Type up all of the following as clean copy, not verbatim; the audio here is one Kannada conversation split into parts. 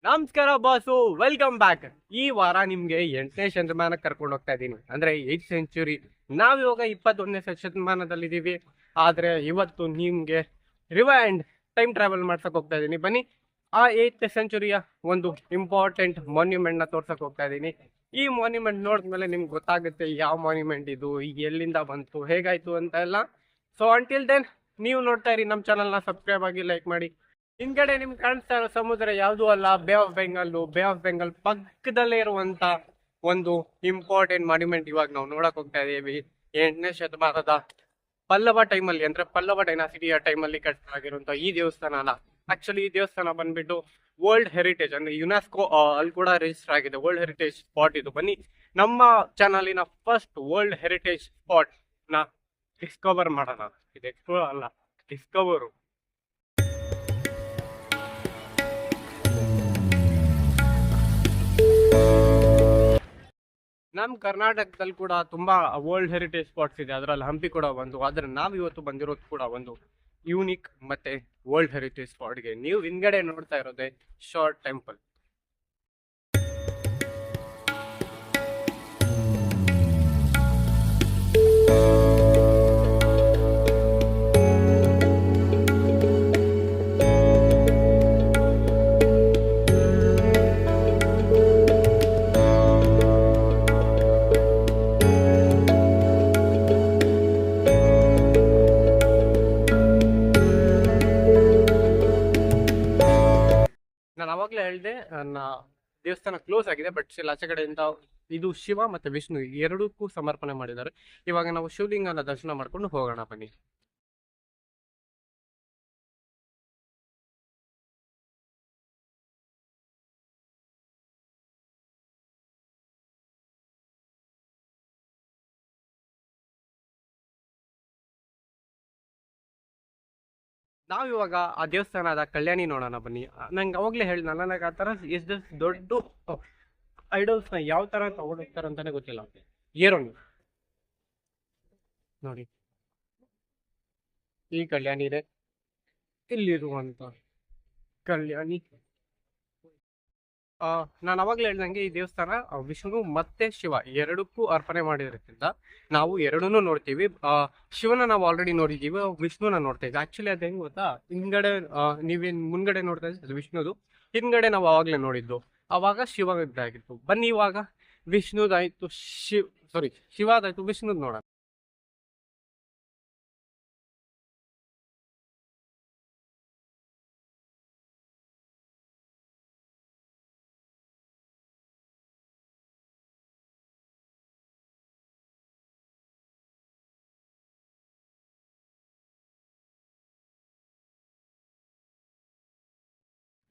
ನಮಸ್ಕಾರ ಬಾಸು, ವೆಲ್ಕಮ್ ಬ್ಯಾಕ್. ಈ ವಾರ ನಿಮ್ಗೆ 8ನೇ ಶತಮಾನಕ್ಕೆ ಕರ್ಕೊಂಡು ಹೋಗ್ತಾ ಇದ್ದೀನಿ, ಅಂದ್ರೆ 8th ಸೆಂಚುರಿ. ನಾವಿವಾಗ 21ನೇ ಶತಮಾನದಲ್ಲಿದ್ದೀವಿ. ಆದ್ರೆ ಇವತ್ತು ನಿಮ್ಗೆ ರಿವೈಂಡ್ ಟೈಮ್ ಟ್ರಾವೆಲ್ ಮಾಡ್ಸಕ್ ಹೋಗ್ತಾ ಇದ್ದೀನಿ. ಬನ್ನಿ, ಆ 8th ಸೆಂಚುರಿಯ ಒಂದು ಇಂಪಾರ್ಟೆಂಟ್ ಮಾನ್ಯುಮೆಂಟ್ ನ ತೋರ್ಸಕ್ ಹೋಗ್ತಾ ಇದ್ದೀನಿ. ಈ ಮಾನ್ಯುಮೆಂಟ್ ನೋಡಿದ್ಮೇಲೆ ನಿಮ್ಗೆ ಗೊತ್ತಾಗುತ್ತೆ ಯಾವ ಮಾನ್ಯುಮೆಂಟ್ ಇದು, ಈಗ ಎಲ್ಲಿಂದ ಬಂತು, ಹೇಗಾಯ್ತು ಅಂತ ಎಲ್ಲ. ಸೊ ಅಂಟಿಲ್ ದೆನ್ ನೀವು ನೋಡ್ತಾ ಇರಿ, ನಮ್ಮ ಚಾನಲ್ನ ಸಬ್ಸ್ಕ್ರೈಬ್ ಆಗಿ ಲೈಕ್ ಮಾಡಿ. ಹಿಂದ್ಗಡೆ ನಿಮ್ಗೆ ಕಾಣಿಸ್ತಾ ಇರೋ ಸಮುದ್ರ ಯಾವುದೂ ಅಲ್ಲ, bay of Bengal. Bay of Bengal ಪಕ್ಕದಲ್ಲೇ ಇರುವಂತ ಒಂದು ಇಂಪಾರ್ಟೆಂಟ್ ಮಾನ್ಯುಮೆಂಟ್ ಇವಾಗ ನಾವು ನೋಡಕ್ ಹೋಗ್ತಾ ಇದೀವಿ. 8ನೇ ಶತಮಾನದ ಪಲ್ಲವ ಟೈಮಲ್ಲಿ, ಅಂದ್ರೆ ಪಲ್ಲವ ಡೈನಾಸಿಟಿಯ ಟೈಮಲ್ಲಿ ಕಟ್ಟಲಾಗಿರುವಂತ ಈ ದೇವಸ್ಥಾನ. ಆಕ್ಚುಲಿ ಈ ದೇವಸ್ಥಾನ ಬಂದ್ಬಿಟ್ಟು ವರ್ಲ್ಡ್ ಹೆರಿಟೇಜ್, ಅಂದ್ರೆ ಯುನೆಸ್ಕೋ ಅಲ್ಲಿ ಕೂಡ ರಿಜಿಸ್ಟರ್ ಆಗಿದೆ. ವರ್ಲ್ಡ್ ಹೆರಿಟೇಜ್ ಸ್ಪಾಟ್ ಇದು. ಬನ್ನಿ, ನಮ್ಮ ಚಾನಲಿನ ಫಸ್ಟ್ ವರ್ಲ್ಡ್ ಹೆರಿಟೇಜ್ ಸ್ಪಾಟ್ ನ ಡಿಸ್ಕವರ್ ಮಾಡೋಣ. ಇದು ಎಕ್ಸ್ಪ್ಲೋರ್ ಅಲ್ಲ, ಡಿಸ್ಕವರು. ನಮ್ಮ ಕರ್ನಾಟಕದಲ್ಲಿ ಕೂಡ ತುಂಬಾ ವರ್ಲ್ಡ್ ಹೆರಿಟೇಜ್ ಸ್ಪಾಟ್ಸ್ ಇದೆ, ಅದರಲ್ಲಿ ಹಂಪಿ ಕೂಡ ಒಂದು. ಆದ್ರೆ ನಾವು ಇವತ್ತು ಬಂದಿರೋದು ಕೂಡ ಒಂದು ಯೂನಿಕ್ ಮತ್ತೆ ವರ್ಲ್ಡ್ ಹೆರಿಟೇಜ್ ಸ್ಪಾಟ್ಗೆ. ನೀವು ಹಿಂದ್ಗಡೆ ನೋಡ್ತಾ ಇರೋದೇ ಶಾರ್ಟ್ ಟೆಂಪಲ್. ನಾನು ಅವಾಗಲೇ ಹೇಳಿದೆ, ದೇವಸ್ಥಾನ ಕ್ಲೋಸ್ ಆಗಿದೆ, ಬಟ್ ಸ್ಟಿಲ್ ಆಚೆ ಕಡೆಯಿಂದ ಇದು ಶಿವ ಮತ್ತೆ ವಿಷ್ಣು ಎರಡಕ್ಕೂ ಸಮರ್ಪಣೆ ಮಾಡಿದ್ದಾರೆ. ಇವಾಗ ನಾವು ಶಿವಲಿಂಗನ ದರ್ಶನ ಮಾಡ್ಕೊಂಡು ಹೋಗೋಣ, ಬನ್ನಿ. ನಾವ್ ಇವಾಗ ಆ ದೇವಸ್ಥಾನದ ಕಲ್ಯಾಣಿ ನೋಡೋಣ, ಬನ್ನಿ. ನಂಗೆ ಅವಾಗಲೇ ಹೇಳಿದ, ನನಗೆ ಆ ತರ ಎಷ್ಟು ದೊಡ್ಡ ಐಡಲ್ಸ್ ನ ಯಾವ ತರ ತಗೊಂಡೋಗ್ತಾರೆ ಅಂತಾನೆ ಗೊತ್ತಿಲ್ಲ. ಏರೋನು ನೋಡಿ, ಈ ಕಲ್ಯಾಣಿ ಇದೆ, ಇಲ್ಲಿರುವಂತ ಕಲ್ಯಾಣಿ. ನಾನು ಅವಾಗಲೇ ಹೇಳ್ದಂಗೆ ಈ ದೇವಸ್ಥಾನ ವಿಷ್ಣು ಮತ್ತೆ ಶಿವ ಎರಡಕ್ಕೂ ಅರ್ಪಣೆ ಮಾಡಿರೋದ್ರಿಂದ ನಾವು ಎರಡನ್ನೂ ನೋಡ್ತೀವಿ. ಶಿವನ ನಾವು ಆಲ್ರೆಡಿ ನೋಡಿದ್ದೀವಿ, ವಿಷ್ಣುನ ನೋಡ್ತಾ ಇದ್ವಿ. ಆಕ್ಚುಲಿ ಅದ್ ಹೆಂಗ್ ಗೊತ್ತಾ, ಹಿಂದ್ಗಡೆ ನೀವೇನ್ ಮುಂದ್ಗಡೆ ನೋಡ್ತಾ ಇದ್ದೀವಿ ಅದು ವಿಷ್ಣುದು, ಹಿಂದ್ಗಡೆ ನಾವು ಅವಾಗಲೇ ನೋಡಿದ್ದು ಅವಾಗ ಶಿವದಾಗಿತ್ತು. ಬನ್ನಿ ಇವಾಗ ವಿಷ್ಣುದಾಯ್ತು, ಶಿವದಾಯ್ತು, ವಿಷ್ಣುದ್ ನೋಡೋಣ.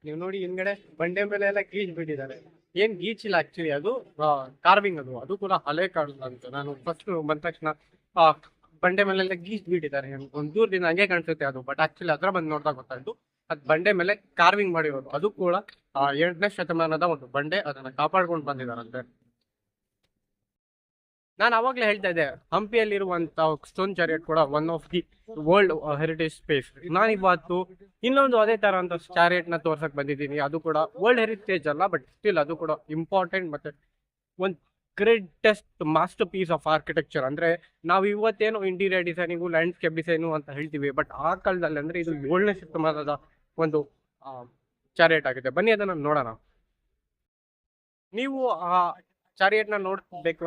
ನೀವು ನೋಡಿ ಹಿಂದ್ಗಡೆ ಬಂಡೆ ಮೇಲೆ ಎಲ್ಲ ಗೀಚ್ ಬಿಟ್ಟಿದ್ದಾರೆ. ಏನ್ ಗೀಚ್ ಇಲ್ಲ, ಆಕ್ಚುಲಿ ಅದು ಕಾರ್ವಿಂಗ್. ಅದು ಕೂಡ ಹಳೆ ಕಾಲದ ಅಂತ. ನಾನು ಫಸ್ಟ್ ಬಂದ ತಕ್ಷಣ ಆ ಬಂಡೆ ಮೇಲೆಲ್ಲ ಗೀಚ್ ಬಿಟ್ಟಿದ್ದಾರೆ, ಒಂದ್ ದೂರದಿಂದ ಹಂಗೆ ಕಾಣಿಸುತ್ತೆ ಅದು, ಬಟ್ ಆಕ್ಚುಲಿ ಅದ್ರ ಬಂದು ನೋಡ್ದಾಗ ಗೊತ್ತಾಯ್ತು ಅದ್ ಬಂಡೆ ಮೇಲೆ ಕಾರ್ವಿಂಗ್ ಮಾಡಿರೋದು. ಅದು ಕೂಡ 8ನೇ ಶತಮಾನದ ಒಂದು ಬಂಡೆ, ಅದನ್ನ ಕಾಪಾಡ್ಕೊಂಡು ಬಂದಿದಾರಂತೆ. ನಾನು ಅವಾಗ್ಲೇ ಹೇಳ್ತಾ ಇದ್ದೆ, ಹಂಪಿಯಲ್ಲಿರುವಂತ ಸ್ಟೋನ್ ಚಾರಿಯಟ್ ಕೂಡ one of the world heritage space. ನಾನು ಇವತ್ತು ಇನ್ನೊಂದು ಅದೇ ತರ ಅಂತ ಚಾರಿಯಟ್ ನ ತೋರ್ಸಕ್ ಬಂದಿದ್ದೀನಿ. ಅದು ಕೂಡ ವರ್ಲ್ಡ್ ಹೆರಿಟೇಜ್ ಅಲ್ಲ, ಬಟ್ ಸ್ಟಿಲ್ ಅದು ಕೂಡ ಇಂಪಾರ್ಟೆಂಟ್ ಮತ್ತೆ ಒಂದು greatest masterpiece of architecture. ಅಂದ್ರೆ ನಾವು ಇವತ್ತೇನು ಇಂಟೀರಿಯರ್ ಡಿಸೈನಿಂಗು, ಲ್ಯಾಂಡ್ಸ್ಕೇಪ್ ಡಿಸೈನು ಅಂತ ಹೇಳ್ತೀವಿ, ಬಟ್ ಆ ಕಾಲದಲ್ಲಿ ಅಂದ್ರೆ ಇದು 7ನೇ ಶತಮಾನದ ಒಂದು ಚಾರಿಯಟ್ ಆಗಿದೆ. ಬನ್ನಿ ಅದನ್ನ ನೋಡೋಣ. ನೀವು ಆ ಚಾರಿಯಟ್ ನ ನೋಡ್ಬೇಕು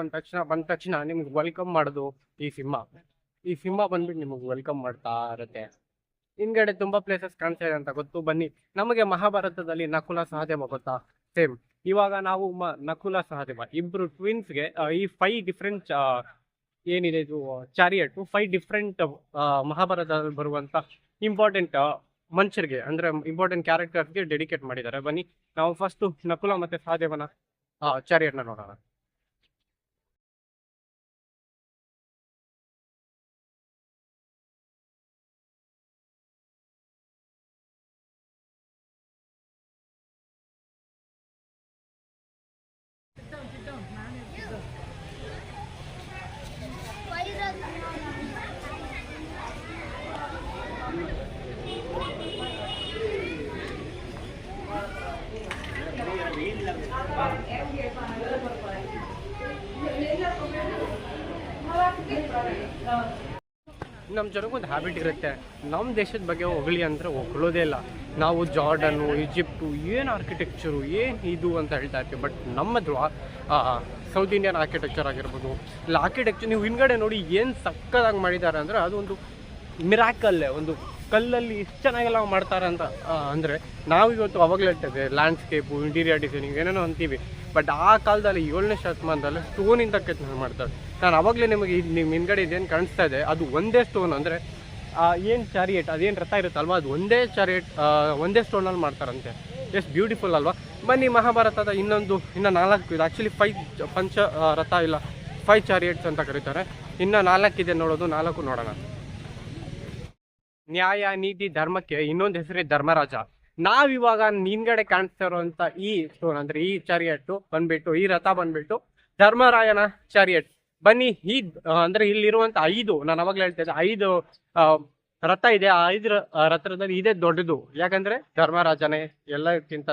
ಬಂದ ತಕ್ಷಣ ನಿಮ್ಗೆ ವೆಲ್ಕಮ್ ಮಾಡೋದು ಈ ಸಿಂಹ. ಈ ಸಿಂಹ ಬಂದ್ಬಿಟ್ಟು ನಿಮಗೆ ವೆಲ್ಕಮ್ ಮಾಡ್ತಾ ಇರುತ್ತೆ. ಹಿಂದ್ಗಡೆ ತುಂಬಾ ಪ್ಲೇಸಸ್ ಕಾಣ್ತಾ ಇದೆ ಅಂತ ಗೊತ್ತು. ಬನ್ನಿ, ನಮಗೆ ಮಹಾಭಾರತದಲ್ಲಿ ನಕುಲ ಸಹದೇವ ಗೊತ್ತಾ? ಸೇಮ್ ಇವಾಗ ನಾವು ನಕುಲ ಸಹದೇವ ಇಬ್ರು ಟ್ವಿನ್ಸ್ಗೆ ಈ 5 ಡಿಫ್ರೆಂಟ್ ಏನಿದೆ ಇದು ಚಾರಿಯಟ್, 5 ಡಿಫ್ರೆಂಟ್ ಮಹಾಭಾರತದಲ್ಲಿ ಬರುವಂತ ಇಂಪಾರ್ಟೆಂಟ್ ಮನುಷ್ಯರಿಗೆ, ಅಂದ್ರೆ ಇಂಪಾರ್ಟೆಂಟ್ ಕ್ಯಾರೆಕ್ಟರ್ಸ್ಗೆ ಡೆಡಿಕೇಟ್ ಮಾಡಿದ್ದಾರೆ. ಬನ್ನಿ, ನಾವು ಫಸ್ಟ್ ನಕುಲ ಮತ್ತೆ ಸಹದೇವನ ಚಾರಿಯಟ್ ನ ನೋಡೋಣ. ನಮ್ಮ ಜನಕ್ಕೆ ಒಂದು ಹ್ಯಾಬಿಟ್ ಇರುತ್ತೆ, ನಮ್ಮ ದೇಶದ ಬಗ್ಗೆ ಹೊಗಳಿ ಅಂದರೆ ಹೊಗಳೋದೇ ಇಲ್ಲ. ನಾವು ಜಾರ್ಡನ್ನು, ಈಜಿಪ್ಟು, ಏನು ಆರ್ಕಿಟೆಕ್ಚರು, ಏನು ಇದು ಅಂತ ಹೇಳ್ತಾ ಇರ್ತೀವಿ. ಬಟ್ ನಮ್ಮದು ಸೌತ್ ಇಂಡಿಯನ್ ಆರ್ಕಿಟೆಕ್ಚರ್ ಆಗಿರ್ಬೋದು, ಇಲ್ಲ ಆರ್ಕಿಟೆಕ್ಚರ್ ನೀವು ಹಿಂದ್ಗಡೆ ನೋಡಿ ಏನು ಸಕ್ಕದಾಗಿ ಮಾಡಿದ್ದಾರೆ ಅಂದರೆ ಅದೊಂದು ಮಿರಾಕಲ್ಲೇ. ಒಂದು ಕಲ್ಲಲ್ಲಿ ಇಷ್ಟು ಚೆನ್ನಾಗೆಲ್ಲ ಮಾಡ್ತಾರೆ ಅಂತ ಅಂದರೆ ನಾವು ಇವತ್ತು ಅವಾಗಲೇ ಹೇಳ್ತೇವೆ ಲ್ಯಾಂಡ್ಸ್ಕೇಪು, ಇಂಟೀರಿಯರ್ ಡಿಸೈನಿಂಗ್ ಏನೇನೋ ಅಂತೀವಿ. ಬಟ್ ಆ ಕಾಲದಲ್ಲಿ 7ನೇ ಶತಮಾನದಲ್ಲಿ ಸ್ಟೋನಿಂದ ಕೆತ್ತನೆ ಮಾಡ್ತಾರೆ. ನಾನು ಅವಾಗಲೇ ನಿಮಗೆ ನಿಮ್ಮ ಹಿಂದ್ಗಡೆ ಇದೇನು ಕಾಣಿಸ್ತಾ ಇದೆ ಅದು ಒಂದೇ ಸ್ಟೋನ್. ಅಂದರೆ ಏನು ಚಾರಿಯೇಟ್, ಅದೇನು ರಥ ಇರುತ್ತಲ್ವ, ಅದು ಒಂದೇ ಚಾರಿಯೇಟ್ ಒಂದೇ ಸ್ಟೋನಲ್ಲಿ ಮಾಡ್ತಾರಂತೆ. ಎಷ್ಟು ಬ್ಯೂಟಿಫುಲ್ ಅಲ್ವಾ. ಬನ್ನಿ ಮಹಾಭಾರತದ ಇನ್ನು 4 ಇದೆ. ಆ್ಯಕ್ಚುಲಿ 5 ಪಂಚ ರಥ ಇಲ್ಲ 5 ಚಾರಿಯೇಟ್ಸ್ ಅಂತ ಕರೀತಾರೆ. ಇನ್ನು 4 ಇದೆ ನೋಡೋದು, 4 ನೋಡೋಣ. ನ್ಯಾಯ, ನೀತಿ, ಧರ್ಮಕ್ಕೆ ಇನ್ನೊಂದು ಹೆಸರೇ ಧರ್ಮರಾಜ. ನಾವಿವಾಗ ಹಿಂದ್ಗಡೆ ಕಾಣಿಸ್ತಾ ಇರುವಂತ ಈ ಸ್ಟೋನ್ ಅಂದ್ರೆ ಈ ಚಾರಿಯಟ್ ಬಂದ್ಬಿಟ್ಟು, ಈ ರಥ ಬಂದ್ಬಿಟ್ಟು ಧರ್ಮರಾಯನ ಚಾರಿಯಟ್. ಬನ್ನಿ ಅಂದ್ರೆ ಇಲ್ಲಿರುವಂತ 5, ನಾನು ಅವಾಗಲೇ ಹೇಳ್ತಾ ಇದ್ದೆ 5 ರಥ ಇದೆ. ಆ 5 ರಥದಲ್ಲಿ ಇದೇ ದೊಡ್ಡದು. ಯಾಕಂದ್ರೆ ಧರ್ಮರಾಜನೇ ಎಲ್ಲಕ್ಕಿಂತ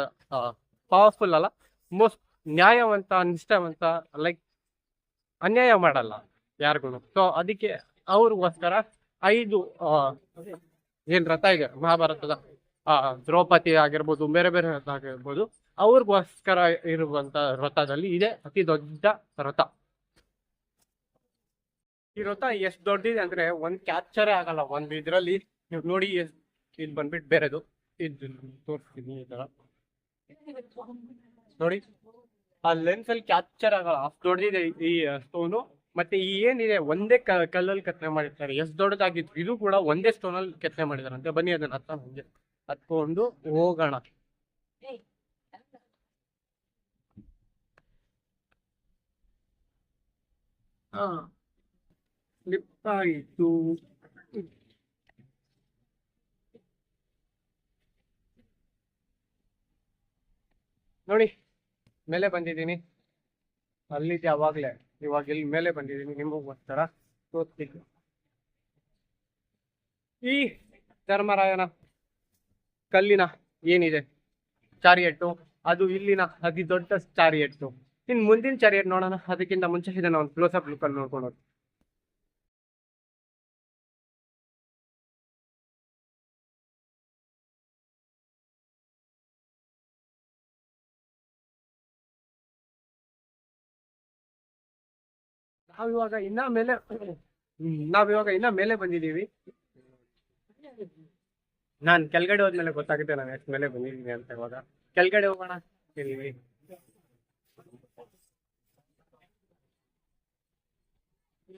ಪವರ್ಫುಲ್ ಅಲ್ಲ, ಮೋಸ್ಟ್ ನ್ಯಾಯವಂತ, ನಿಷ್ಠಾವಂತ, ಲೈಕ್ ಅನ್ಯಾಯ ಮಾಡಲ್ಲ ಯಾರಿಗೂ. ಸೊ ಅದಕ್ಕೆ ಅವ್ರಿಗೋಸ್ಕರ 5 ಏನ್ ರಥ ಇದೆ ಮಹಾಭಾರತದ, ದ್ರೌಪದಿ ಆಗಿರ್ಬೋದು, ಬೇರೆ ಬೇರೆ ರಥ ಆಗಿರ್ಬೋದು, ಅವ್ರಿಗೋಸ್ಕರ ಇರುವಂತ ರಥದಲ್ಲಿ ಇದೆ ಅತಿ ದೊಡ್ಡ ರಥ. ಈ ರಥ ಎಷ್ಟು ದೊಡ್ಡದಿದೆ ಅಂದ್ರೆ ಒಂದ್ ಕ್ಯಾಪ್ಚರೇ ಆಗಲ್ಲ ಒಂದ್ ಇದ್ರಲ್ಲಿ. ನೀವು ನೋಡಿ ಇದು ಬಂದ್ಬಿಟ್ಟು ಬೇರೆದು, ಇದು ತೋರಿಸ್ತೀನಿ ಈ ತರ ನೋಡಿ. ಆ ಲೆನ್ಸ್ ಅಲ್ಲಿ ಕ್ಯಾಪ್ಚರ್ ಆಗಲ್ಲ, ಅಷ್ಟು ದೊಡ್ಡದಿದೆ ಈ ಸ್ಟೋನು. ಮತ್ತೆ ಈ ಏನಿದೆ ಒಂದೇ ಕಲ್ಲಲ್ಲಿ ಕೆತ್ತನೆ ಮಾಡಿರ್ತಾರೆ. ಎಷ್ಟು ದೊಡ್ಡದಾಗಿತ್ತು, ಇದು ಕೂಡ ಒಂದೇ ಸ್ಟೋನಲ್ಲಿ ಕೆತ್ತನೆ ಮಾಡಿದಾರೆ ಅಂತ. ಬನ್ನಿ ಅದನ್ನ ಹತ್ಕೊಂಡು ಹೋಗೋಣ. ಆಯಿತು. ನೋಡಿ ಮೇಲೆ ಬಂದಿದ್ದೀನಿ, ಅಲ್ಲಿದ್ದೆ ಅವಾಗ್ಲೇ. ಇವಾಗ ಇಲ್ಲಿ ಮೇಲೆ ಬಂದಿದ್ದೀನಿ ನಿಮಗೋಸ್ಕರ ತೋರಿಸ್ತೀನಿ. ಈ ಧರ್ಮರಾಯನ ಕಲ್ಲಿನ ಏನಿದೆ ಚಾರಿಯಟ್ಟು, ಅದು ಇಲ್ಲಿನ ಅತಿ ದೊಡ್ಡ ಚಾರಿಯಟ್ಟು. ಇನ್ನು ಮುಂದಿನ ಚಾರಿಯಟ್ ನೋಡೋಣ. ಅದಕ್ಕಿಂತ ಮುಂಚೆ ಇದನ್ನ ಒಂದು ಕ್ಲೋಸ್ ಅಪ್ ಲುಕ್ ಅಲ್ಲಿ ನೋಡ್ಕೊಂಡು ನಾವಿವಾಗ ಇನ್ನ ಮೇಲೆ ಬಂದಿದ್ದೀವಿ. ನಾನು ಕೆಳಗಡೆ ಹೋದ್ಮೇಲೆ ಗೊತ್ತಾಗುತ್ತೆ ನಾನು ಎಷ್ಟು ಮೇಲೆ ಬಂದಿದ್ದೀನಿ ಅಂತ. ಇವಾಗ ಕೆಳಗಡೆ ಹೋಗೋಣ.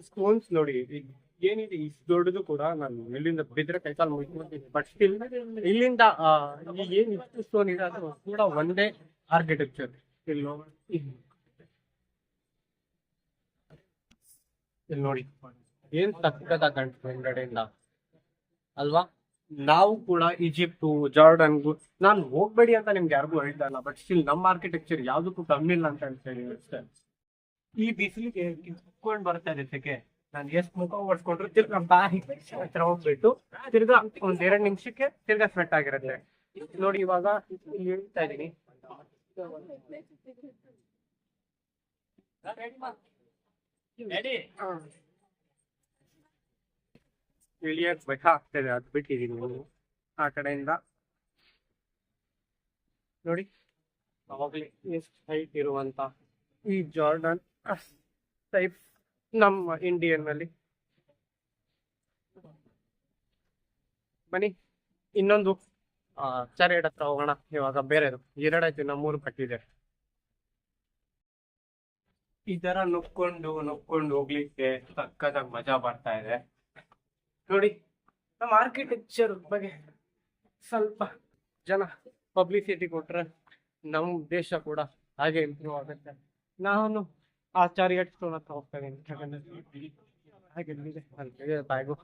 ಸ್ಟೋನ್ಸ್ ನೋಡಿ ಏನಿದೆ ಇಷ್ಟು ದೊಡ್ಡದು ಕೂಡ. ನಾನು ಇಲ್ಲಿಂದ ಬಿದ್ರೆ ಕೈಕಾಲು ಮುಗಿಸ್ಕೊತೀನಿ. ಬಟ್ ಸ್ಟಿಲ್ ಇಲ್ಲಿಂದ ಏನ್ ಇಷ್ಟು ಸ್ಟೋನ್ ಇದೆ ಅದು ಕೂಡ ಒಂದೇ ಆರ್ಕಿಟೆಕ್ಚರ್. ಇಲ್ಲಿ ನೋಡಿ ಏನ್ ಸಕ್ಕತ್ತಾಗಿ ಕಾಣಿಸ್ತು ಹಿಂದ್ಗಡೆಯಿಂದ ಅಲ್ವಾ. ನಾವು ಕೂಡ ಈಜಿಪ್ಟು, ಜಾರ್ಡನ್ಗೂ ನಾನು ಹೋಗ್ಬೇಡಿ ಅಂತ ನಿಮ್ಗೆ ಯಾರಿಗೂ ಹೇಳ್ತಾ ಇಲ್ಲ. ಬಟ್ ಸ್ಟಿಲ್ ನಮ್ಮ ಆರ್ಕಿಟೆಕ್ಚರ್ ಯಾವ್ದಕ್ಕೂ ಕಮ್ಮಿ ಇಲ್ಲ ಅಂತ ಹೇಳ್ತೀನಿ ಅಷ್ಟೇ. ಈ ಬಿಸಿಲಿಗೆ ಕುತ್ಕೊಂಡ್ ಬರ್ತಾ ಇದೆ ಸೆಕೆ. ನಾನು ಎಷ್ಟು ಮುಖ ಓಡಿಸ್ಕೊಂಡ್ರು ತಿರ್ಗಾ ಬಾಯಿ ಹತ್ರ ಹೋಗ್ಬಿಟ್ಟು ತಿರ್ಗಾ ಒಂದ್ 2 ನಿಮಿಷಕ್ಕೆ ತಿರ್ಗಾ ಸ್ವೆಟ್ ಆಗಿರುತ್ತೆ. ನೋಡಿ ಇವಾಗ ಇಲ್ಲಿ ಹೇಳ್ತಾ ಇದೀನಿ. ಇಳಿಯಕ್ ಭಯ ಆಗ್ತದೆ, ಅದು ಬಿಟ್ಟಿದೀನಿ. ಆ ಕಡೆಯಿಂದ ನೋಡಿ ಅವಾಗ್ಲೇ ಎಷ್ಟು ಹೈಟ್ ಇರುವಂತ ಈ ಜಾರ್ಡನ್ ಟೈಪ್ ನಮ್ಮ ಇಂಡಿಯನ್ ಅಲ್ಲಿ. ಬನ್ನಿ ಇನ್ನೊಂದು ಚಾರಿಯಟ್ ಹತ್ರ ಹೋಗೋಣ. ಇವಾಗ ಬೇರೆದು 2 ಆಯ್ತು, ಇನ್ನ 3 ಪಟ್ಟಿದೆ. ಈ ತರ ನುಕ್ಕೊಂಡು ಹೋಗ್ಲಿಕ್ಕೆ ಸಕ್ಕತ್ತಾಗಿ ಮಜಾ ಬರ್ತಾ ಇದೆ. ನೋಡಿ ನಮ್ಮ ಆರ್ಕಿಟೆಕ್ಚರ್ ಬಗ್ಗೆ ಸ್ವಲ್ಪ ಜನ ಪಬ್ಲಿಸಿಟಿ ಕೊಟ್ರೆ ನಮ್ಮ ದೇಶ ಕೂಡ ಹಾಗೆ ಇಂಪ್ರೂವ್ ಆಗುತ್ತೆ. ನಾನು ಆ ಚಾರಿಯಟ್ ಸ್ಟೋನ್ ಹತ್ರ ಹೋಗ್ತಾ ಇದ್ದೀನಿ. ಹಾಗೆ ಬ್ಯಾಗು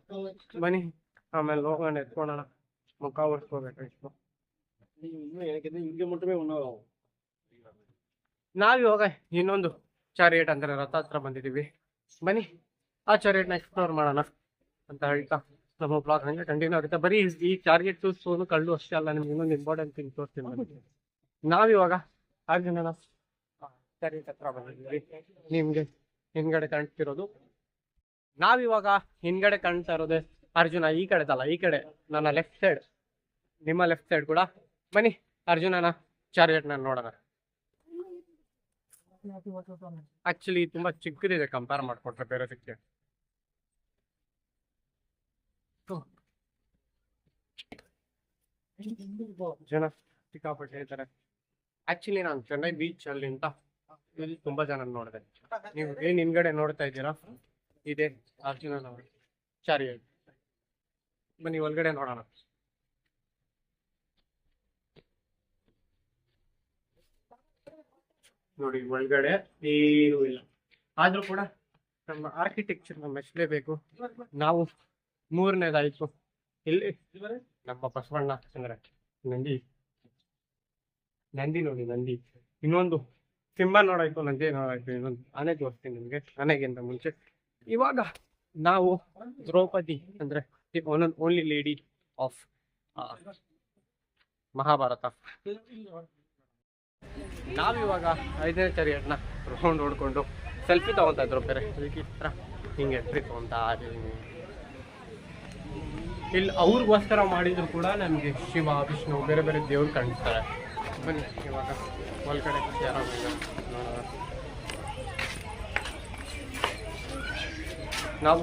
ಬನ್ನಿ ಆಮೇಲೆ ಹೋಗೋಣ, ಎತ್ಕೊಳ್ಳೋಣ. ಮುಖ ಒರೆಸ್ಕೋಬೇಕು ಇಷ್ಟು. ನಾವಿವಾಗ ಇನ್ನೊಂದು ಚಾರಿಯಟ್ ಅಂದ್ರೆ ರಥ ಹತ್ರ ಬಂದಿದ್ದೀವಿ. ಬನ್ನಿ ಆ ಚಾರಿಯಟ್ನ ಎಕ್ಸ್ಪ್ಲೋರ್ ಮಾಡೋಣ ಅಂತ ಹೇಳ್ತಾ ನಮ್ಮ ಬ್ಲಾಗ್ ಹಂಗೆ ಕಂಟಿನ್ಯೂ ಆಗುತ್ತೆ. ಬರೀ ಈ ಚಾರಿಯಟ್ ಸ್ಟೋನು ಕಳ್ಳು ಅಷ್ಟೇ ಅಲ್ಲ, ನಿಮ್ಗೆ ಇನ್ನೊಂದು ಇಂಪಾರ್ಟೆಂಟ್ ಥಿಂಗ್ ತೋರಿಸ್ತೀನಿ. ನಾವಿವಾಗ ಆರ್ಜನ ಚಾರಿಯಟ್ ಹತ್ರ ಬಂದಿದ್ದೀವಿ. ನಿಮ್ಗೆ ಹಿಂದ್ಗಡೆ ಕಾಣಿಸ್ತಿರೋದು, ನಾವಿವಾಗ ಹಿಂದ್ಗಡೆ ಕಾಣ್ತಾ ಇರೋದೇ ಅರ್ಜುನ ಈ ಕಡೆದಲ್ಲ, ಈ ಕಡೆ ನನ್ನ ಲೆಫ್ಟ್ ಸೈಡ್, ನಿಮ್ಮ ಲೆಫ್ಟ್ ಸೈಡ್ ಕೂಡ ಬನ್ನಿ ಅರ್ಜುನನ ಚಾರಿಯಟ್ನ ನೋಡೋಣ. ಆಕ್ಚುಲಿ ತುಂಬಾ ಚಿಕ್ಕದಿದೆ ಕಂಪೇರ್ ಮಾಡ್ಕೊಟ್ರೆ ಬೇರೆದಕ್ಕೆ. ಜನ ಸಿಕ್ಕಾಪಟ್ಟೆ ಇದ್ದಾರೆ. ಆಕ್ಚುಲಿ ನಾನು ಚೆನ್ನೈ ಬೀಚ್ ಅಲ್ಲಿಂದ ಇಲ್ಲಿ ತುಂಬಾ ಜನ ನೋಡಿದೆ. ನೀವು ಏನ್ ಹಿಂದ್ಗಡೆ ನೋಡ್ತಾ ಇದ್ದೀರಾ ಇದೆ ಅರ್ಜುನನ ಚಾರಿಯಟ್. ಬನ್ನಿ ಒಳಗಡೆ ನೋಡೋಣ. ನೋಡಿ ಒಳಗಡೆ ಏನೂ ಇಲ್ಲ, ಆದ್ರೂ ಕೂಡ ನಮ್ಮ ಆರ್ಕಿಟೆಕ್ಚರ್ನ ಮೆಚ್ಚಲೇಬೇಕು ನಾವು. ಮೂರನೇದಾಯ್ತು ಇಲ್ಲಿ ನಮ್ಮ ಬಸವಣ್ಣ ಅಂದ್ರೆ ನಂದಿ ನೋಡಿ ನಂದಿ. ಇನ್ನೊಂದು ಸಿಂಹ ನೋಡಾಯ್ತು, ನಂದಿ ನೋಡಾಯ್ತು, ಇನ್ನೊಂದು ಆನೆ ತೋರಿಸ್ತೀನಿ ನಿಮ್ಗೆ. ಆನೆಗಿಂತ ಮುಂಚೆ ಇವಾಗ ನಾವು ದ್ರೌಪದಿ ಅಂದ್ರೆ ಓನ್ಲಿ ಲೇಡಿ ಆಫ್ ಮಹಾಭಾರತ. ನಾವಿವಾಗ 5ನೇ ಚಾರಿಯಟ್ನ ರೌಂಡ್ ಹೊಡ್ಕೊಂಡು ಸೆಲ್ಫಿ ತಗೊಂತಾ ಇದ್ರು ಬೇರೆ ಹತ್ರ. ಹಿಂಗೆ ಎಂಟ್ರಿ ತಗೊಂತಾ ಇದೀನಿ. ಇಲ್ಲಿ ಅವ್ರಿಗೋಸ್ಕರ ಮಾಡಿದ್ರು ಕೂಡ ನಮಗೆ ಶಿವ ವಿಷ್ಣು ಬೇರೆ ಬೇರೆ ದೇವ್ರು ಕಾಣಿಸ್ತಾರೆ. ಬನ್ನಿ ಇವಾಗ ಒಳಗಡೆ ಯಾರೋ ನೋಡೋಣ. ನಾವು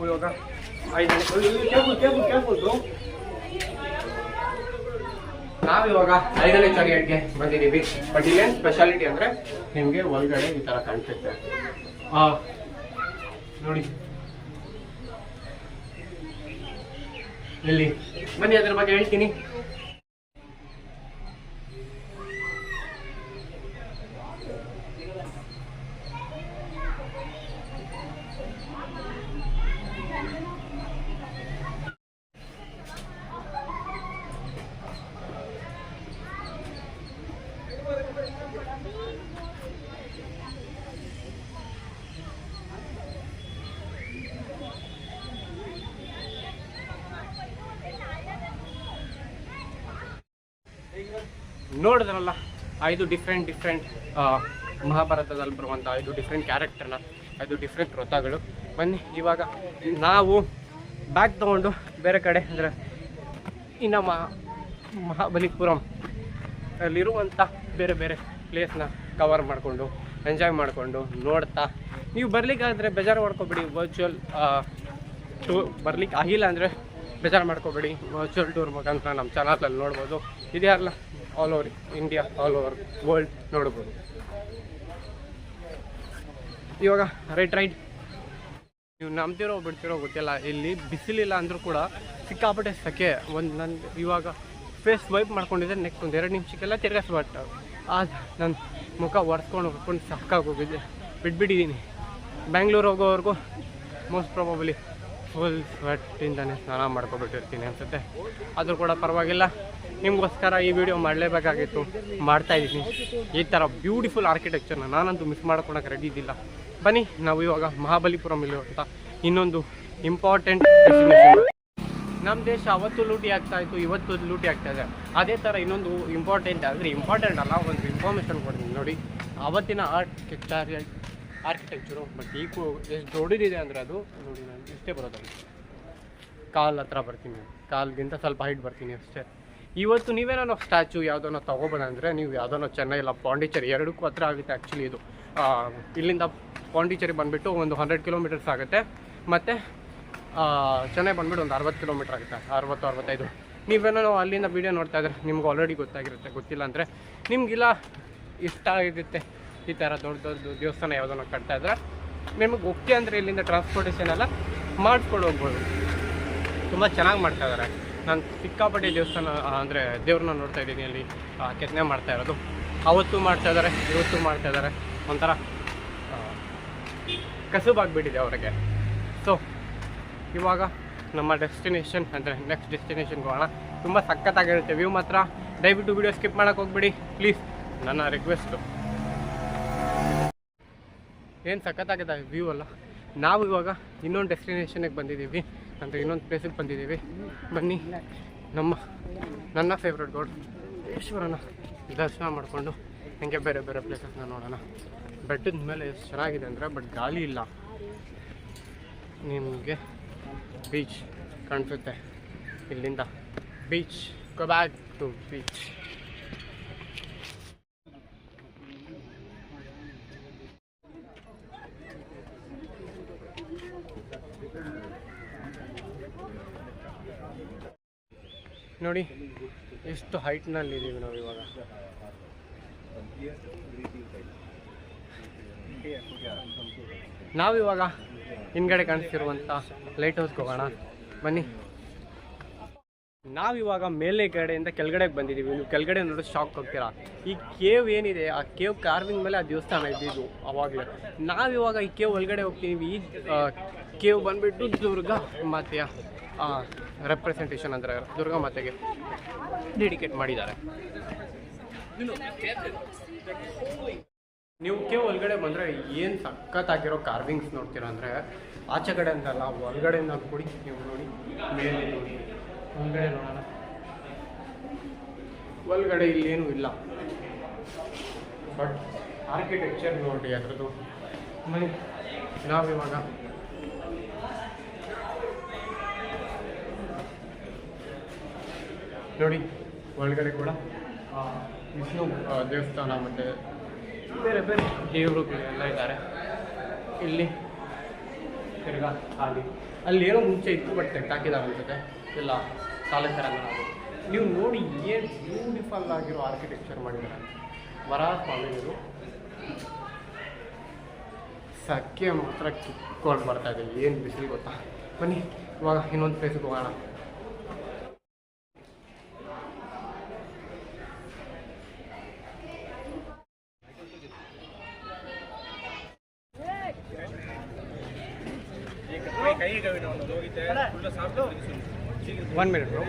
ಇವಾಗ 5ನೇ ಚಾರಿಯಟ್ಗೆ ಬಂದಿದ್ದೀವಿ. ಬಟ್ ಇಲ್ಲೇನು ಸ್ಪೆಷಾಲಿಟಿ ಅಂದ್ರೆ ನಿಮಗೆ ಒಳಗಡೆ ಈ ತರ ಕಾಣಿಸುತ್ತೆ ನೋಡಿ. ಇಲ್ಲಿ ಬನ್ನಿ ಅದ್ರ ಬಗ್ಗೆ ಹೇಳ್ತೀನಿ. ನೋಡಿದ್ರಲ್ಲ 5 ಡಿಫ್ರೆಂಟ್ ಮಹಾಭಾರತದಲ್ಲಿ ಬರುವಂಥ 5 ಡಿಫ್ರೆಂಟ್ ಕ್ಯಾರೆಕ್ಟರ್ನ, 5 ಡಿಫ್ರೆಂಟ್ ರಥಗಳು. ಬನ್ನಿ ಇವಾಗ ನಾವು ಬ್ಯಾಗ್ ತೊಗೊಂಡು ಬೇರೆ ಕಡೆ ಅಂದರೆ ಇನ್ನು ಮಹಾಬಲಿಪುರಂ ಅಲ್ಲಿರುವಂಥ ಬೇರೆ ಬೇರೆ ಪ್ಲೇಸ್ನ ಕವರ್ ಮಾಡಿಕೊಂಡು ಎಂಜಾಯ್ ಮಾಡಿಕೊಂಡು ನೋಡ್ತಾ, ನೀವು ಬರ್ಲಿಕ್ಕಾದರೆ ಬೇಜಾರು ಮಾಡ್ಕೊಬೇಡಿ. ವರ್ಚುವಲ್ ಟೂರ್ ಬರ್ಲಿಕ್ಕೆ ಆಗಿಲ್ಲ ಅಂದರೆ ಬೇಜಾರು ಮಾಡ್ಕೋಬೇಡಿ. ವರ್ಚುವಲ್ ಟೂರ್ ಮುಖಾಂತರ ನಮ್ಮ ಚಾನಲಲ್ಲಿ ನೋಡ್ಬೋದು. ಇದೆಯಲ್ಲ all over India, all over world ನೋಡ್ಬೋದು. ಇವಾಗ ರೈಟ್ ನೀವು ನಂಬ್ತಿರೋ ಬಿಡ್ತಿರೋ ಗೊತ್ತಿಲ್ಲ, ಇಲ್ಲಿ ಬಿಸಿಲಿಲ್ಲ ಅಂದರೂ ಕೂಡ ಸಿಕ್ಕಾಪಟ್ಟೆ ಸೆಕೆ. ನನ್ನ ಇವಾಗ ಫೇಸ್ ವೈಪ್ ಮಾಡ್ಕೊಂಡಿದ್ದೆ, ನೆಕ್ಸ್ಟ್ ಒಂದು 2 ನಿಮಿಷಕ್ಕೆಲ್ಲ ತಿರ್ಗಿಸ್ಬಿಟ್ಟು ನನ್ನ ಮುಖ ಒರೆಸ್ಕೊಂಡು ಸಾಕಾಗೋಗಿದ್ದೆ, ಬಿಟ್ಬಿಟ್ಟಿದ್ದೀನಿ. ಬ್ಯಾಂಗ್ಳೂರು ಹೋಗೋವರೆಗೂ ಮೋಸ್ಟ್ ಪ್ರಾಬಬಲಿ ಫುಲ್ ಸ್ವೆಟ್ಟಿಂದನೇ ಸ್ನಾನ ಮಾಡ್ಕೊಬಿಟ್ಟಿರ್ತೀನಿ ಅನಿಸುತ್ತೆ. ಆದರೂ ಕೂಡ ಪರವಾಗಿಲ್ಲ, ನಿಮಗೋಸ್ಕರ ಈ ವಿಡಿಯೋ ಮಾಡಲೇಬೇಕಾಗಿತ್ತು, ಮಾಡ್ತಾಯಿದ್ದೀನಿ. ಈ ಥರ ಬ್ಯೂಟಿಫುಲ್ ಆರ್ಕಿಟೆಕ್ಚರ್ನ ನಾನಂತೂ ಮಿಸ್ ಮಾಡ್ಕೊಳಕ್ಕೆ ರೆಡಿ ಇದ್ದಿಲ್ಲ. ಬನ್ನಿ ನಾವು ಇವಾಗ ಮಹಾಬಲಿಪುರಂ ಇರುವಂಥ ಇನ್ನೊಂದು ಇಂಪಾರ್ಟೆಂಟ್ ಡೆಸ್ಟಿನೇಷನ್. ನಮ್ಮ ದೇಶ ಅವತ್ತು ಲೂಟಿ ಆಗ್ತಾಯಿತ್ತು, ಇವತ್ತು ಲೂಟಿ ಆಗ್ತಾಯಿದೆ. ಅದೇ ಥರ ಇನ್ನೊಂದು ಇಂಪಾರ್ಟೆಂಟ್ ಅಲ್ಲ, ಒಂದು ಇನ್ಫಾರ್ಮೇಷನ್ ಕೊಡ್ತೀನಿ ನೋಡಿ. ಅವತ್ತಿನ ಆರ್ಕಿಟೆಕ್ಚರು ಬಟ್ ಈಗ ಎಷ್ಟು ದೊಡ್ಡದಿದೆ ಅಂದರೆ ಅದು ನೋಡಿ, ನಾನು ಇಷ್ಟೇ ಬರೋದಲ್ಲ, ಕಾಲ್ ಹತ್ರ ಬರ್ತೀನಿ, ಕಾಲ್ಗಿಂತ ಸ್ವಲ್ಪ ಹೈಟ್ ಬರ್ತೀನಿ ಅಷ್ಟೇ. ಇವತ್ತು ನೀವೇನೋ ಸ್ಟ್ಯಾಚು ಯಾವುದೋ ತೊಗೊಬೋದಂದರೆ ನೀವು ಯಾವುದೋ ಚೆನ್ನೈ ಇಲ್ಲ ಪಾಂಡಿಚೇರಿ ಎರಡಕ್ಕೂ ಹತ್ರ ಆಗುತ್ತೆ. ಆ್ಯಕ್ಚುಲಿ ಇದು ಇಲ್ಲಿಂದ ಪಾಂಡಿಚೇರಿ ಬಂದುಬಿಟ್ಟು ಒಂದು 100 ಕಿಲೋಮೀಟರ್ಸ್ ಆಗುತ್ತೆ, ಮತ್ತು ಚೆನ್ನೈ ಬಂದುಬಿಟ್ಟು ಒಂದು 60 ಕಿಲೋಮೀಟರ್ ಆಗುತ್ತೆ, 60-65. ನೀವೇನೋ ಅಲ್ಲಿಂದ ವೀಡಿಯೋ ನೋಡ್ತಾ ಇದ್ರೆ ನಿಮ್ಗೆ ಆಲ್ರೆಡಿ ಗೊತ್ತಾಗಿರುತ್ತೆ. ಗೊತ್ತಿಲ್ಲ ಅಂದರೆ ನಿಮಗಿಲ್ಲ ಇಷ್ಟ ಆಗಿರುತ್ತೆ ಈ ಥರ ದೊಡ್ಡ ದೊಡ್ಡ ದೇವಸ್ಥಾನ ಯಾವುದೋ ಕಟ್ತಾ ಇದ್ರೆ ನಿಮಗೆ ಓಕೆ ಅಂದರೆ ಇಲ್ಲಿಂದ ಟ್ರಾನ್ಸ್ಪೋರ್ಟೇಷನ್ ಎಲ್ಲ ಮಾಡಿಸ್ಕೊಂಡು ಹೋಗ್ಬೋದು. ತುಂಬ ಚೆನ್ನಾಗಿ ಮಾಡ್ತಾಯಿದ್ದಾರೆ. ನಾನು ಸಿಕ್ಕಾಪಟ್ಟೆ ದೇವಸ್ಥಾನ ಅಂದರೆ ದೇವ್ರನ್ನ ನೋಡ್ತಾ ಇದ್ದೀನಿ ಅಲ್ಲಿ ಕೆತ್ತನೆ ಮಾಡ್ತಾ ಇರೋದು. ಅವತ್ತು ಮಾಡ್ತಾಯಿದ್ದಾರೆ, ಇವತ್ತು ಮಾಡ್ತಾಯಿದ್ದಾರೆ. ಒಂಥರ ಕಸುಬಾಗ್ಬಿಟ್ಟಿದೆ ಅವರಿಗೆ. ಸೊ ಇವಾಗ ನಮ್ಮ ಡೆಸ್ಟಿನೇಷನ್ ಅಂದರೆ ನೆಕ್ಸ್ಟ್ ಡೆಸ್ಟಿನೇಷನ್ಗೆ ಹೋಗೋಣ. ತುಂಬ ಸಖತ್ತಾಗಿರುತ್ತೆ ವ್ಯೂ ಮಾತ್ರ. ದಯವಿಟ್ಟು ವೀಡಿಯೋ ಸ್ಕಿಪ್ ಮಾಡೋಕ್ಕೆ ಹೋಗ್ಬಿಡಿ ಪ್ಲೀಸ್, ನನ್ನ ರಿಕ್ವೆಸ್ಟು. ಏನು ಸಖತ್ತಾಗಿದೆ ವ್ಯೂ ಅಲ್ಲ. ನಾವು ಇವಾಗ ಇನ್ನೊಂದು ಡೆಸ್ಟಿನೇಷನ್ಗೆ ಬಂದಿದ್ದೀವಿ, ಅಂದರೆ ಇನ್ನೊಂದು ಪ್ಲೇಸಿಗೆ ಬಂದಿದ್ದೀವಿ. ಬನ್ನಿ ನನ್ನ ಫೇವ್ರೆಟ್ ಗಾಡ್ ಈಶ್ವರನ ದರ್ಶನ ಮಾಡಿಕೊಂಡು ಹಂಗೆ ಬೇರೆ ಬೇರೆ ಪ್ಲೇಸಸ್ನ ನೋಡೋಣ. ಬೆಟ್ಟದ ಮೇಲೆ ಎಷ್ಟು ಚೆನ್ನಾಗಿದೆ ಅಂದರೆ, ಬಟ್ ಗಾಳಿ ಇಲ್ಲ. ನಿಮಗೆ ಬೀಚ್ ಕಾಣಿಸುತ್ತೆ ಇಲ್ಲಿಂದ beach. Go back to beach. ನೋಡಿ ಎಷ್ಟು ಹೈಟ್ನಲ್ಲಿದ್ದೀವಿ ನಾವು ಇವಾಗ. ನಾವಿವಾಗ ಹಿಂದ್ಗಡೆ ಕಾಣಿಸ್ತಿರುವಂಥ ಲೈಟ್ ಹೌಸ್ಗೆ ಹೋಗೋಣ ಬನ್ನಿ. ನಾವಿವಾಗ ಮೇಲೆ ಕಡೆಯಿಂದ ಕೆಳಗಡೆಗೆ ಬಂದಿದ್ದೀವಿ. ನೀವು ಕೆಳಗಡೆ ನೋಡೋದು ಶಾಕ್ ಹೋಗ್ತೀರಾ. ಈ ಕೇವ್ ಏನಿದೆ, ಆ ಕೇವ್ ಕಾರ್ವಿಂಗ್ ಮೇಲೆ ಆ ದೇವಸ್ಥಾನ ಇದ್ದಿದ್ದು ಅವಾಗಲೇ. ನಾವಿವಾಗ ಈ ಕೇವ್ ಒಳಗಡೆ ಹೋಗ್ತೀವಿ. ಈ ಕೇವ್ ಬಂದುಬಿಟ್ಟು ದುರ್ಗಾ ಮಾತೆಯ ರೆಪ್ರೆಸೆಂಟೇಷನ್, ಅಂದರೆ ದುರ್ಗಾ ಮಾತೆಗೆ ಡೆಡಿಕೇಟ್ ಮಾಡಿದ್ದಾರೆ. ನೀವು ಕೇವ್ ಒಳಗಡೆ ಬಂದರೆ ಏನು ಸಖತ್ತಾಗಿರೋ ಕಾರ್ವಿಂಗ್ಸ್ ನೋಡ್ತೀರಾ ಅಂದರೆ, ಆಚೆ ಕಡೆ ಅಂತಲ್ಲ ಒಳಗಡೆಯಿಂದ ಕೂಡಿ ನೀವು ನೋಡಿ. ಮೇಲೆ ನೋಡಿ, ಒಳಗಡೆ ನೋಡೋಣ. ಒಳಗಡೆ ಇಲ್ಲೇನೂ ಇಲ್ಲ, ಬಟ್ ಆರ್ಕಿಟೆಕ್ಚರ್ ನೋಡಿ ಅದರದ್ದು. ಮನೆ ನಾವಿವಾಗ ನೋಡಿ ಒಳಗಡೆ ಕೂಡ ವಿಷ್ಣು ದೇವಸ್ಥಾನ ಮತ್ತು ಬೇರೆ ಬೇರೆ ದೇವರುಗಳೆಲ್ಲ ಇದ್ದಾರೆ. ಇಲ್ಲಿ ತಿರ್ಗಾ ಅಲ್ಲಿ ಏನೋ ಮುಂಚೆ ಇತ್ತು, ಬಟ್ ತೆಗ್ದಾಕಿದ್ದಾರೆ ಅನ್ಸುತ್ತೆ, ಇಲ್ಲ ಸಾಲಕರಂಗ. ನೀವು ನೋಡಿ ಏನು ಬ್ಯೂಟಿಫುಲ್ ಆಗಿರೋ ಆರ್ಕಿಟೆಕ್ಚರ್ ಮಾಡಿದ್ದಾರೆ. ವರಾಹ ಸ್ವಾಮಿಗಳು ಸಕ್ಕೆ ಮಾತ್ರ ಕಿತ್ಕೊಂಡು ಬರ್ತಾಯಿದೆ. ಏನು ಬಿಸಿಲು ಗೊತ್ತಾ. ಬನ್ನಿ ಇವಾಗ ಇನ್ನೊಂದು ಪ್ಲೇಸಿಗೆ ಹೋಗೋಣ. One minute, bro.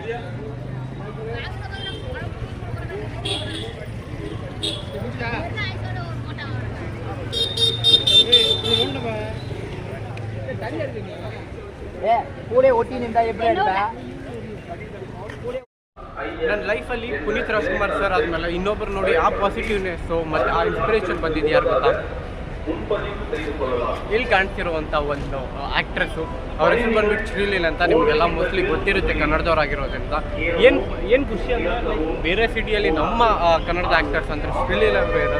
ನನ್ನ ಲೈಫಲ್ಲಿ ಪುನೀತ್ ರಾಜ್ಕುಮಾರ್ ಸರ್ ಆದಮೇಲೆ ಇನ್ನೊಬ್ರು ನೋಡಿ ಆ ಪಾಸಿಟಿವ್ನೆಸ್ಸು ಮತ್ತು ಆ ಇನ್ಸ್ಪಿರೇಷನ್ ಬಂದಿದ್ದು ಯಾರು ಗೊತ್ತಾ? ಇಲ್ಲಿ ಕಾಣ್ತಿರುವಂಥ ಒಂದು ಆ್ಯಕ್ಟ್ರೆಸ್ಸು, ಅವ್ರ ಹೆಸರು ಬಂದ್ಬಿಟ್ಟು ಶ್ರೀಲೀಲಾ ಅಂತ. ನಿಮಗೆಲ್ಲ ಮೋಸ್ಟ್ಲಿ ಗೊತ್ತಿರುತ್ತೆ ಕನ್ನಡದವರಾಗಿರೋದ್ರಿಂದ. ಏನು ಖುಷಿ ಅಂದರೆ, ಬೇರೆ ಸಿಟಿಯಲ್ಲಿ ನಮ್ಮ ಕನ್ನಡದ ಆ್ಯಕ್ಟರ್ಸ್ ಅಂದರೆ ಶ್ರೀಲೀಲಾ ಬೇರೆ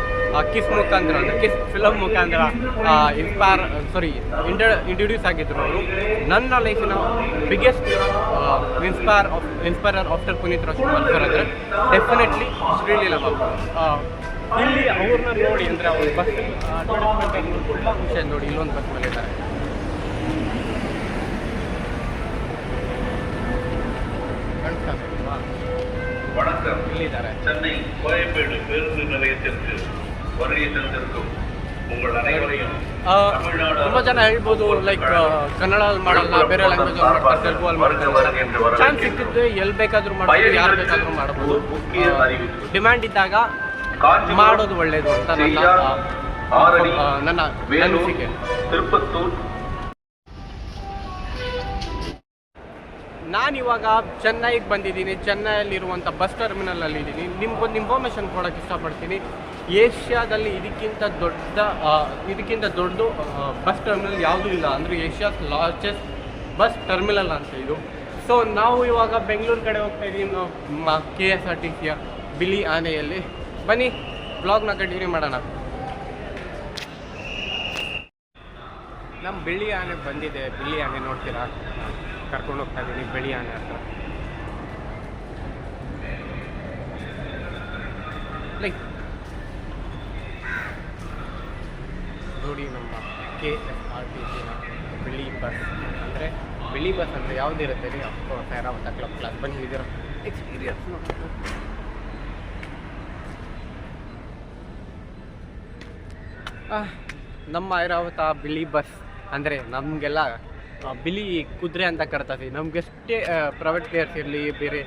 ಕಿಸ್ ಮುಖಾಂತರ, ಅಂದರೆ ಕಿಸ್ ಫಿಲಮ್ ಮುಖಾಂತರ ಇಂಟ್ರೊಡ್ಯೂಸ್ ಆಗಿದ್ರು ಅವರು. ನನ್ನ ಲೈಫಿನ biggest inspirer after Puneeth Rajkumar sir ಅಂದರೆ ಡೆಫಿನೆಟ್ಲಿ ಶ್ರೀಲೀಲಾ ಬಾಬು. ಇಲ್ಲಿ ಅವ್ರನ್ನ ನೋಡಿ ಅಂದರೆ ಅವ್ರ ಬಸ್ ಅಡ್ವರ್ಟೈಸ್ಮೆಂಟ್ ತುಂಬ ಖುಷಿ ನೋಡಿ. ಇಲ್ಲೊಂದು ಬಸ್ ಮೇಲೆ ಇದ್ದಾರೆ. ಇಲ್ಲಿದ್ದಾರೆ. ತುಂಬ ಜನ ಹೇಳ್ಬೋದು ಲೈಕ್ ಕನ್ನಡದಲ್ಲಿ ಮಾಡಲ್ಲ, ಬೇರೆ ಲ್ಯಾಂಗ್ವೇಜ್ ಮಾಡ್ತಾರೆ, ತೆಲುಗಲ್ಲಿ ಮಾಡ್ತಾರೆ. ಚಾನ್ಸ್ ಸಿಕ್ಕಿದ್ದು ಎಲ್ಲಿ ಬೇಕಾದರೂ ಮಾಡ್ಬೋದು, ಯಾರು ಬೇಕಾದರೂ ಮಾಡ್ಬೋದು. ಡಿಮ್ಯಾಂಡ್ ಇದ್ದಾಗ ಮಾಡೋದು ಒಳ್ಳೇದು ಅಂತ ನನ್ನ ಅನಿಸಿಕೆ. ನಾನಿವಾಗ ಚೆನ್ನೈಗೆ ಬಂದಿದ್ದೀನಿ. ಚೆನ್ನೈಯಲ್ಲಿರುವಂಥ ಬಸ್ ಟರ್ಮಿನಲಲ್ಲಿ ಇದ್ದೀನಿ. ನಿಮ್ಗೊಂದು ಇನ್ಫಾರ್ಮೇಷನ್ ಕೊಡೋಕ್ಕೆ ಇಷ್ಟಪಡ್ತೀನಿ. ಏಷ್ಯಾದಲ್ಲಿ ಇದಕ್ಕಿಂತ ದೊಡ್ಡ ಬಸ್ ಟರ್ಮಿನಲ್ ಯಾವುದೂ ಇಲ್ಲ, ಅಂದರೆ ಏಷ್ಯಾಸ್ ಲಾರ್ಜೆಸ್ಟ್ ಬಸ್ ಟರ್ಮಿನಲ್ ಅಂತ ಇದು. ಸೊ ನಾವು ಇವಾಗ ಬೆಂಗಳೂರು ಕಡೆ ಹೋಗ್ತಾ ಇದ್ದೀವಿ, KSRTCಯ ಬಿಳಿ ಆನೆಯಲ್ಲಿ. ಬನ್ನಿ ಬ್ಲಾಗ್ನ ಕಂಟಿನ್ಯೂ ಮಾಡೋಣ. ನಮ್ಮ ಬಿಳಿ ಆನೆ ಬಂದಿದೆ. ಬಿಳಿ ಆನೆ ನೋಡ್ತೀರಾ, ಕರ್ಕೊಂಡು ಹೋಗ್ತಾ ಇದ್ದೀನಿ ಬಿಳಿ ಆನೆ ಹತ್ರ. ಲೈಕ್ ನೋಡಿ ನಮ್ಮ KSRTCನ ಬಿಳಿ ಬಸ್. ಅಂದರೆ ಬಿಳಿ ಬಸ್ ಅಂದರೆ ಯಾವುದಿರುತ್ತೆ ರೀ, ಅಫ್ಕೋರ್ಸ್ ಐರಾವತ ಕ್ಲಬ್ ಬನ್ನಿ ಇದರ ಎಕ್ಸ್ಪೀರಿಯನ್ಸ್ ನೋಡಿ. ನಮ್ಮ ಐರಾವತ ಬಿಳಿ ಬಸ್ ಅಂದರೆ ನಮಗೆಲ್ಲ ಬಿಳಿ ಕುದುರೆ ಅಂತ ಕರ್ತೀವಿ. ನಮಗೆಷ್ಟೇ ಪ್ರೈವೇಟ್ ಪ್ಲೇಯರ್ಸ್ ಇರಲಿ, ಬೇರೆ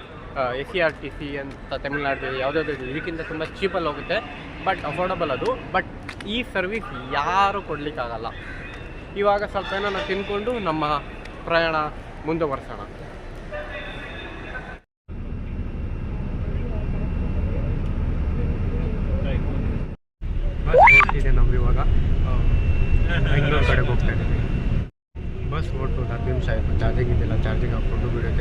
SCRTC ಅಂತ ತಮಿಳ್ನಾಡು ಯಾವುದಾದ್ರು ಇದಕ್ಕಿಂತ ತುಂಬ ಚೀಪಲ್ಲಿ ಹೋಗುತ್ತೆ, ಬಟ್ ಅಫೋರ್ಡಬಲ್ ಅದು. ಬಟ್ ಈ ಸರ್ವಿಸ್ ಯಾರೂ ಕೊಡಲಿಕ್ಕಾಗಲ್ಲ. ಇವಾಗ ಸ್ವಲ್ಪ ಏನೋ ತಿನ್ಕೊಂಡು ನಮ್ಮ ಪ್ರಯಾಣ ಮುಂದುವರ್ಸೋಣ. ಬಸ್ ಹೊರಟಿದೆ. ನಾವು ಇವಾಗ ಬೆಂಗಳೂರು ಕಡೆಗೆ ಹೋಗ್ತಾ ಇದ್ದೀವಿ. ಬಸ್ ಹೊರಟು 10 ನಿಮಿಷ ಆಯಿತು. ಚಾರ್ಜಿಂಗ್ ಇದೆಲ್ಲ, ಚಾರ್ಜಿಂಗ್ ಹಾಕ್ಕೊಂಡು ವಿಡಿಯೋ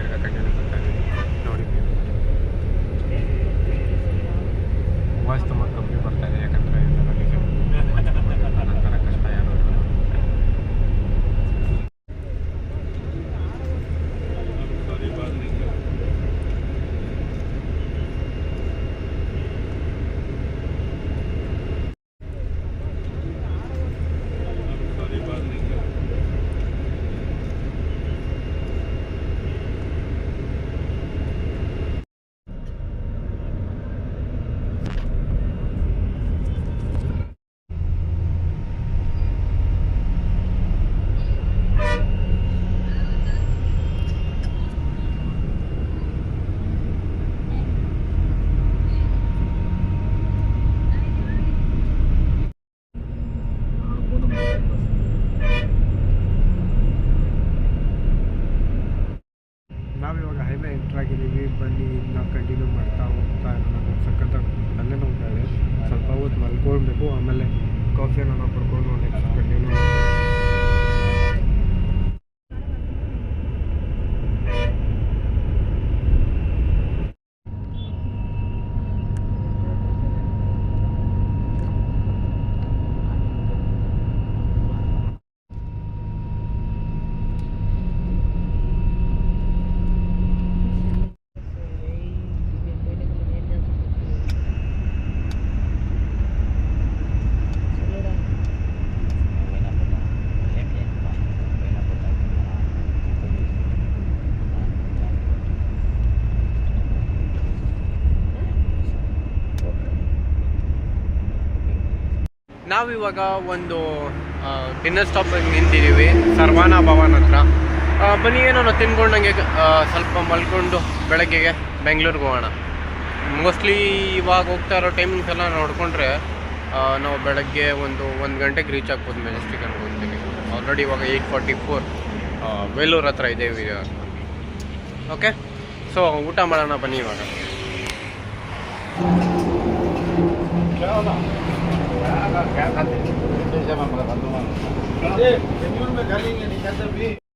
ಬಂದಿದ್ದೀವಿ. ಬನ್ನಿ ಇನ್ನು ಕಂಟಿನ್ಯೂ ಮಾಡ್ತಾ ಹೋಗ್ತಾ ಇರೋಣ. ಸಖತ್ತಾಗಿ ತಲೆ ನೋಡ್ತಾ ಇದೆ. ಸ್ವಲ್ಪ ಹೊತ್ತು ಮಲ್ಕೊಳ್ಬೇಕು, ಆಮೇಲೆ ಕಾಫಿಯನ್ನು ಪಡ್ಕೊಂಡು ನೆಕ್ಸ್ಟ್ ಕಂಟಿನ್ಯೂ ಮಾಡ್ತೀವಿ. ನಾವಿವಾಗ ಒಂದು ಡಿನ್ನರ್ ಸ್ಟಾಪ್ ನಿಂತಿದ್ದೀವಿ, ಸರ್ವಾನ ಭವನ್ ಹತ್ರ. ಬನ್ನಿ ಏನೋ ತಿನ್ಕೊಂಡಂಗೆ ಸ್ವಲ್ಪ ಮಲ್ಕೊಂಡು ಬೆಳಗ್ಗೆಗೆ ಬೆಂಗಳೂರಿಗೆ ಹೋಗೋಣ. ಮೋಸ್ಟ್ಲಿ ಇವಾಗ ಹೋಗ್ತಾ ಇರೋ ಟೈಮಿಂಗ್ಸ್ ಎಲ್ಲ ನೋಡಿಕೊಂಡ್ರೆ ನಾವು ಬೆಳಗ್ಗೆ ಒಂದು ಗಂಟೆಗೆ ರೀಚ್ ಆಗ್ಬೋದು ಮೆಜೆಸ್ಟಿಕ್ ಅನ್ಕೊತೀನಿ. ಆಲ್ರೆಡಿ ಇವಾಗ 8:44 ವೇಲೂರು ಹತ್ರ ಇದ್ದೇವೆ. ಓಕೆ, ಸೊ ಊಟ ಮಾಡೋಣ ಬನ್ನಿ ಇವಾಗ. क्या खाते हैं?